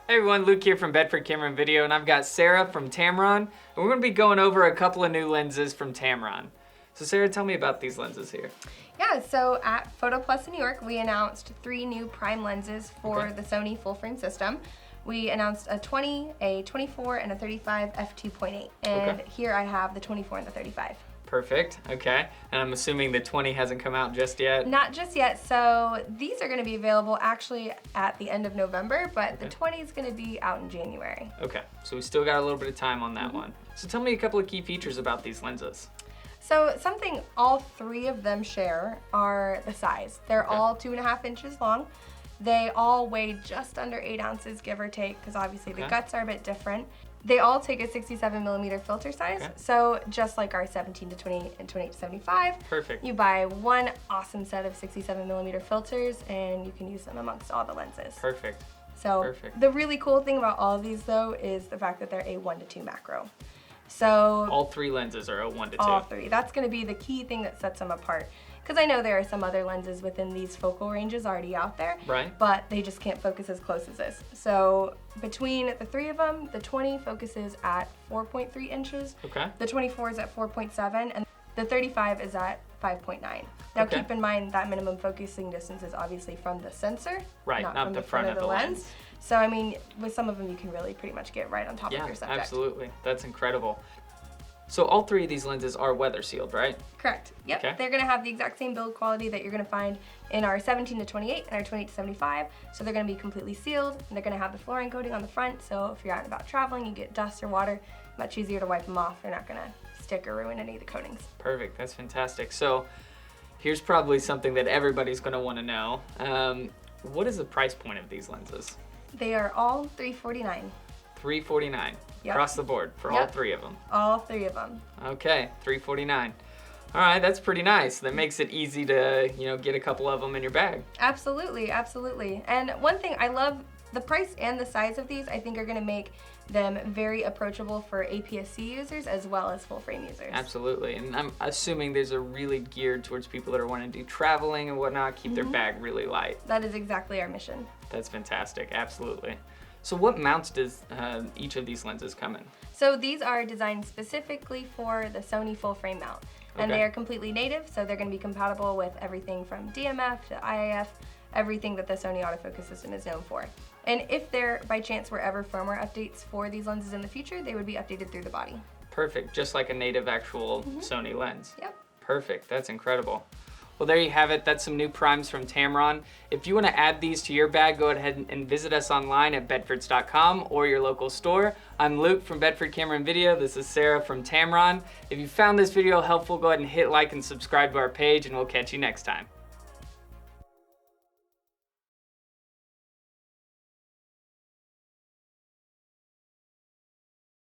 Hey everyone, Luke here from Bedford Camera and Video, and I've got Sarah from Tamron, and we're going to be going over a couple of new lenses from Tamron. So Sarah, tell me about these lenses here. Yeah, so at Photo Plus in New York, we announced 3 new prime lenses for the Sony full frame system. We announced a 20, a 24, and a 35 f2.8. And here I have the 24 and the 35. Perfect, okay. And I'm assuming the 20 hasn't come out just yet? Not just yet, so these are gonna be available actually at the end of November, but the 20 is gonna be out in January. Okay, so we still got a little bit of time on that one. So tell me a couple of key features about these lenses. So something all 3 of them share are the size. They're all 2.5 inches long. They all weigh just under 8 ounces, give or take, because obviously the guts are a bit different. They all take a 67mm filter size, so just like our 17 to 28 and 28 to 75, you buy one awesome set of 67mm filters and you can use them amongst all the lenses. Perfect. So the really cool thing about all of these though is the fact that they're a 1:2 macro. So all 3 lenses are a 1:2. All 3. That's going to be the key thing that sets them apart. Because I know there are some other lenses within these focal ranges already out there, but they just can't focus as close as this. So between the 3 of them, the 20 focuses at 4.3 inches, the 24 is at 4.7, and the 35 is at 5.9. Now keep in mind that minimum focusing distance is obviously from the sensor, not from the front of the lens. So I mean, with some of them you can really pretty much get right on top of your subject. Absolutely. That's incredible. So all 3 of these lenses are weather sealed, right? Correct. Yep. They're going to have the exact same build quality that you're going to find in our 17 to 28 and our 28 to 75. So they're going to be completely sealed, and they're going to have the fluorine coating on the front. So if you're out and about traveling, you get dust or water, much easier to wipe them off. They're not going to stick or ruin any of the coatings. Perfect. That's fantastic. So here's probably something that everybody's going to want to know. What is the price point of these lenses? They are all $349. $349 across the board for all 3 of them. All 3 of them. Okay, $349. All right, that's pretty nice. That makes it easy to, get a couple of them in your bag. Absolutely, absolutely. And one thing I love, the price and the size of these, I think are going to make them very approachable for APS-C users as well as full frame users. Absolutely, and I'm assuming these are really geared towards people that are wanting to do traveling and whatnot, keep their bag really light. That is exactly our mission. That's fantastic, absolutely. So what mounts does each of these lenses come in? So these are designed specifically for the Sony full frame mount. And they are completely native, so they're going to be compatible with everything from DMF to IIF, everything that the Sony autofocus system is known for. And if there, by chance, were ever firmware updates for these lenses in the future, they would be updated through the body. Perfect, just like a native actual Sony lens. Yep. Perfect, that's incredible. Well, there you have it. That's some new primes from Tamron. If you want to add these to your bag, go ahead and visit us online at bedfords.com or your local store. I'm Luke from Bedford Camera and Video. This is Sarah from Tamron. If you found this video helpful, go ahead and hit like and subscribe to our page, and we'll catch you next time.